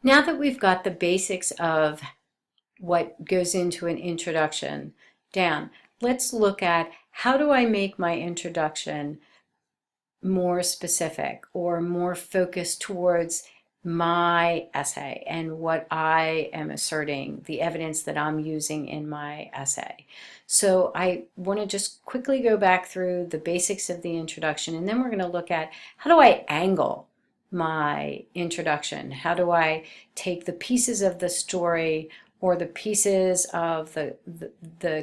Now that we've got the basics of what goes into an introduction down, let's look at how do I make my introduction more specific or more focused towards my essay and what I am asserting, the evidence that I'm using in my essay. So I want to just quickly go back through the basics of the introduction, and then we're going to look at how do I angle my introduction? How do I take the pieces of the story or the pieces of the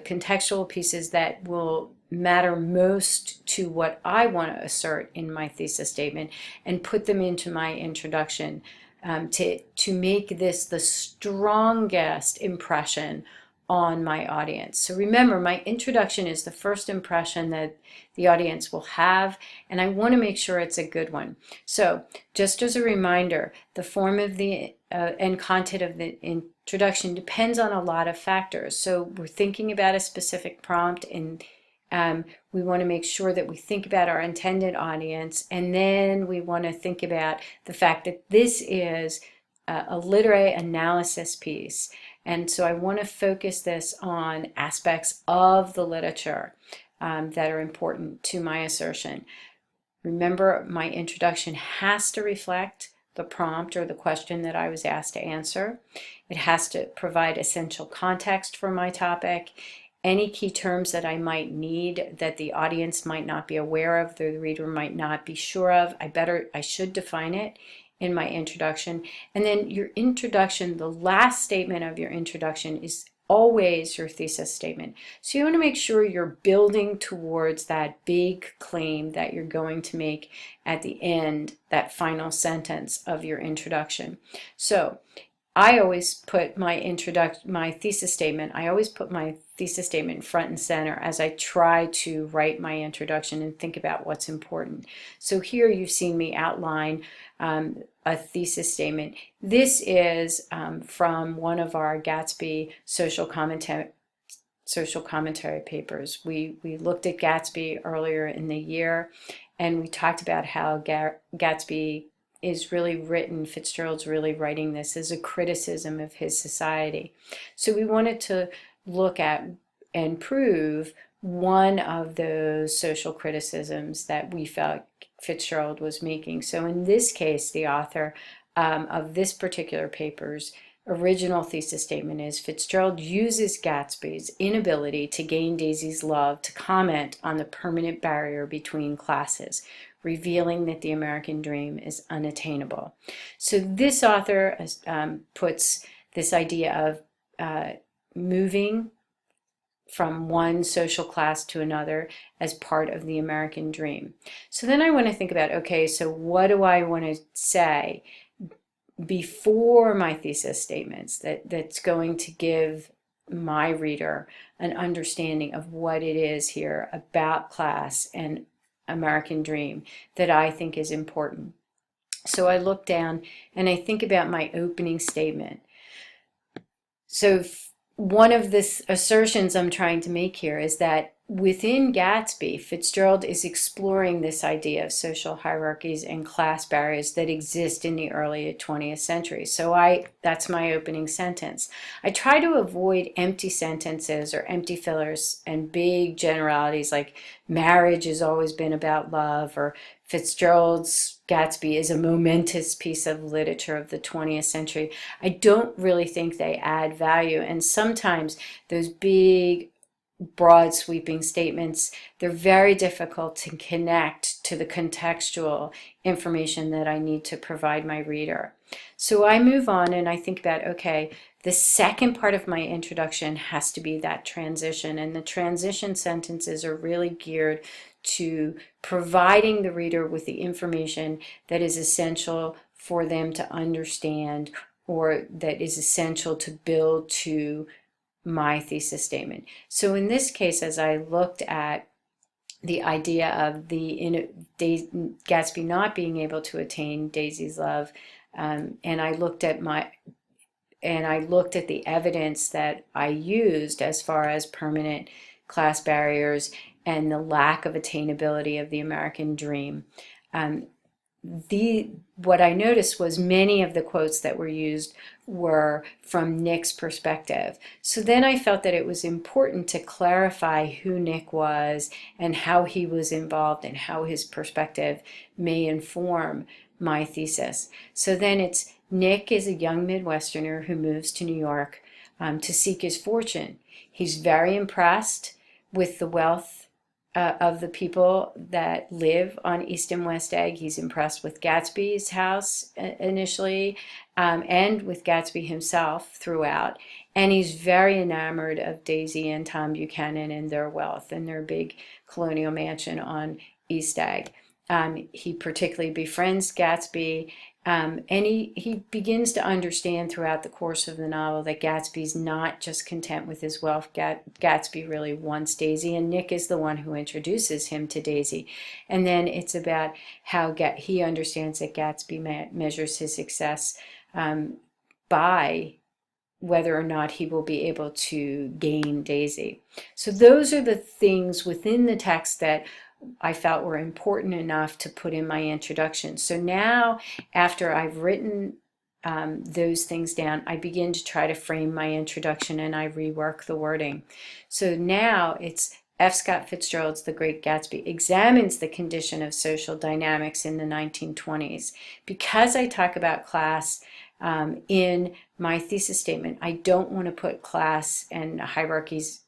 contextual pieces that will matter most to what I want to assert in my thesis statement and put them into my introduction to make this the strongest impression on my audience. So remember, my introduction is the first impression that the audience will have, and I want to make sure it's a good one. So just as a reminder, the form of the and content of the introduction depends on a lot of factors. So we're thinking about a specific prompt, and we want to make sure that we think about our intended audience, and then we want to think about the fact that this is a literary analysis piece. And so I want to focus this on aspects of the literature that are important to my assertion. Remember, my introduction has to reflect the prompt or the question that I was asked to answer. It has to provide essential context for my topic. Any key terms that I might need that the audience might not be aware of, the reader might not be sure of, I should define it in my introduction. And then your introduction, the last statement of your introduction is always your thesis statement. So you want to make sure you're building towards that big claim that you're going to make at the end, that final sentence of your introduction. So I always put my thesis statement front and center as I try to write my introduction and think about what's important. So here you've seen me outline a thesis statement. This is from one of our Gatsby social commentary papers. We looked at Gatsby earlier in the year, and we talked about how Gatsby is really written, Fitzgerald's really writing this as a criticism of his society. So we wanted to look at and prove one of those social criticisms that we felt Fitzgerald was making. So in this case, the author of this particular paper's original thesis statement is Fitzgerald uses Gatsby's inability to gain Daisy's love to comment on the permanent barrier between classes, revealing that the American dream is unattainable. So this author puts this idea of moving from one social class to another as part of the American dream. So then I want to think about, okay, so what do I want to say before my thesis statements that's going to give my reader an understanding of what it is here about class and American dream that I think is important. So I look down and I think about my opening statement. So one of the assertions I'm trying to make here is that within Gatsby, Fitzgerald is exploring this idea of social hierarchies and class barriers that exist in the early 20th century. So that's my opening sentence. I try to avoid empty sentences or empty fillers and big generalities like marriage has always been about love, or Fitzgerald's Gatsby is a momentous piece of literature of the 20th century. I don't really think they add value, and sometimes those big broad sweeping statements, they're very difficult to connect to the contextual information that I need to provide my reader. So I move on and I think about, okay, the second part of my introduction has to be that transition, and the transition sentences are really geared to providing the reader with the information that is essential for them to understand, or that is essential to build to my thesis statement. So in this case, as I looked at the idea of Gatsby not being able to attain Daisy's love, and I looked at the evidence that I used as far as permanent class barriers and the lack of attainability of the American dream. what I noticed was many of the quotes that were used were from Nick's perspective. So then I felt that it was important to clarify who Nick was and how he was involved and how his perspective may inform my thesis. So then it's Nick is a young Midwesterner who moves to New York to seek his fortune. He's very impressed with the wealth of the people that live on East and West Egg. He's impressed with Gatsby's house initially, and with Gatsby himself throughout. And he's very enamored of Daisy and Tom Buchanan and their wealth and their big colonial mansion on East Egg. He particularly befriends Gatsby, and he begins to understand throughout the course of the novel that Gatsby's not just content with his wealth. Gatsby really wants Daisy, and Nick is the one who introduces him to Daisy. And then it's about how he understands that Gatsby measures his success by whether or not he will be able to gain Daisy. So those are the things within the text that I felt were important enough to put in my introduction. So now, after I've written those things down, I begin to try to frame my introduction and I rework the wording. So now it's F. Scott Fitzgerald's The Great Gatsby examines the condition of social dynamics in the 1920s. Because I talk about class in my thesis statement, I don't want to put class and hierarchies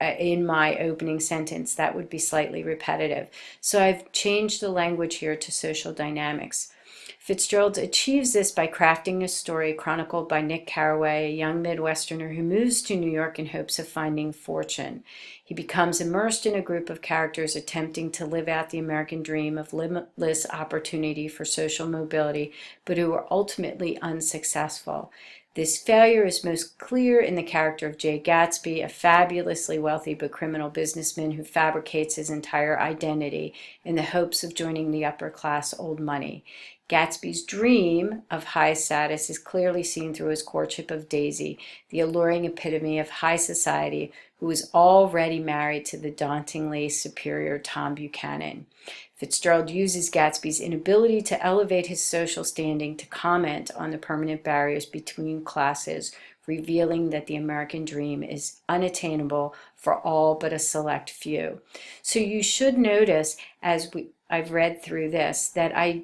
in my opening sentence. That would be slightly repetitive. So I've changed the language here to social dynamics. Fitzgerald achieves this by crafting a story chronicled by Nick Carraway, a young Midwesterner who moves to New York in hopes of finding fortune. He becomes immersed in a group of characters attempting to live out the American dream of limitless opportunity for social mobility, but who are ultimately unsuccessful. This failure is most clear in the character of Jay Gatsby, a fabulously wealthy but criminal businessman who fabricates his entire identity in the hopes of joining the upper class old money. Gatsby's dream of high status is clearly seen through his courtship of Daisy, the alluring epitome of high society, who is already married to the dauntingly superior Tom Buchanan. Fitzgerald uses Gatsby's inability to elevate his social standing to comment on the permanent barriers between classes, revealing that the American dream is unattainable for all but a select few. So you should notice, as I've read through this, that I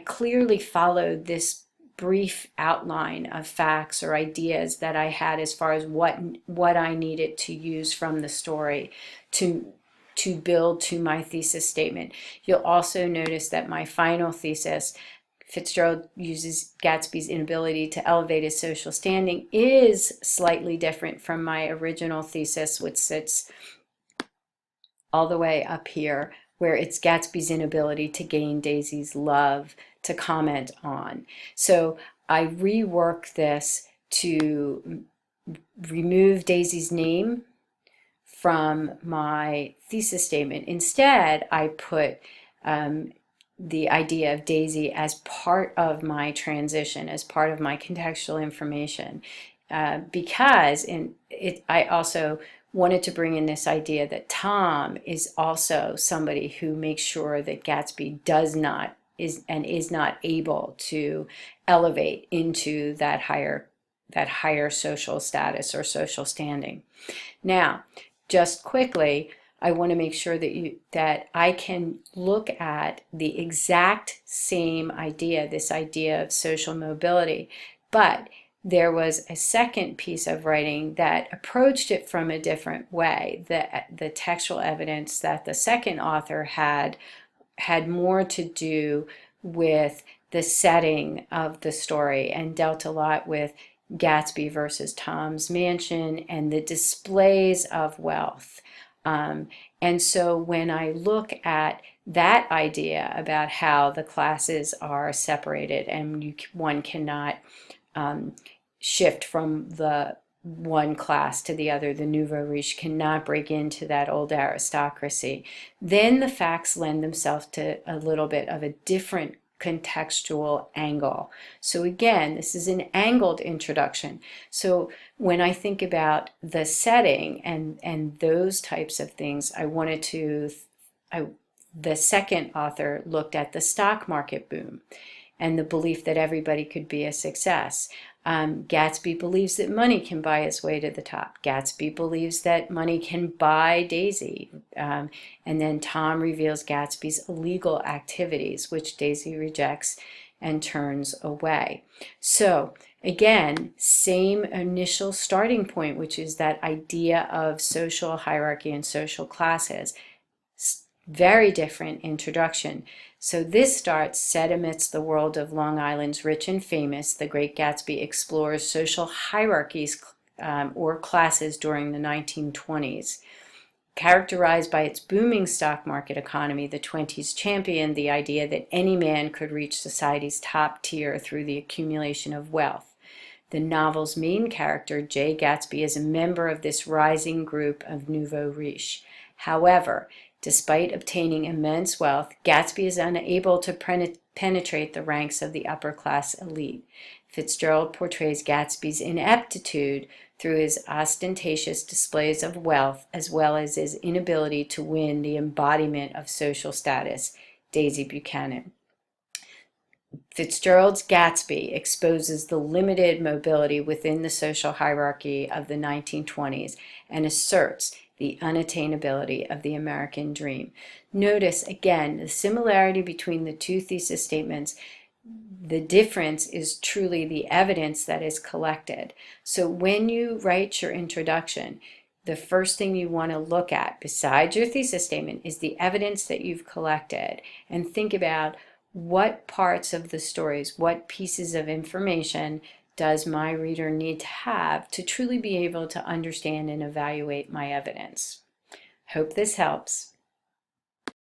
clearly followed this brief outline of facts or ideas that I had as far as what I needed to use from the story to build to my thesis statement. You'll also notice that my final thesis, Fitzgerald uses Gatsby's inability to elevate his social standing, is slightly different from my original thesis, which sits all the way up here, where it's Gatsby's inability to gain Daisy's love to comment on. So I rework this to remove Daisy's name from my thesis statement. Instead, I put the idea of Daisy as part of my transition, as part of my contextual information, because I also wanted to bring in this idea that Tom is also somebody who makes sure that Gatsby is not able to elevate into that higher social status or social standing. Now, just quickly, I want to make sure that I can look at the exact same idea, this idea of social mobility, but there was a second piece of writing that approached it from a different way. The textual evidence that the second author had more to do with the setting of the story and dealt a lot with Gatsby versus Tom's mansion and the displays of wealth. And so when I look at that idea about how the classes are separated and one cannot shift from the one class to the other, the nouveau riche cannot break into that old aristocracy, then the facts lend themselves to a little bit of a different contextual angle. So again, this is an angled introduction. So when I think about the setting and those types of things, The second author looked at the stock market boom and the belief that everybody could be a success. Gatsby believes that money can buy its way to the top. Gatsby believes that money can buy Daisy. And then Tom reveals Gatsby's illegal activities, which Daisy rejects and turns away. So again, same initial starting point, which is that idea of social hierarchy and social classes. Very different introduction. So this starts set amidst the world of Long Island's rich and famous. The Great Gatsby explores social hierarchies or classes during the 1920s. Characterized by its booming stock market economy, the 20s championed the idea that any man could reach society's top tier through the accumulation of wealth. The novel's main character, Jay Gatsby, is a member of this rising group of nouveau riche. However, despite obtaining immense wealth, Gatsby is unable to penetrate the ranks of the upper-class elite. Fitzgerald portrays Gatsby's ineptitude through his ostentatious displays of wealth, as well as his inability to win the embodiment of social status, Daisy Buchanan. Fitzgerald's Gatsby exposes the limited mobility within the social hierarchy of the 1920s and asserts the unattainability of the American dream. Notice again the similarity between the two thesis statements. The difference is truly the evidence that is collected. So when you write your introduction, the first thing you want to look at, besides your thesis statement, is the evidence that you've collected, and think about what parts of the stories, what pieces of information does my reader need to have to truly be able to understand and evaluate my evidence. Hope this helps.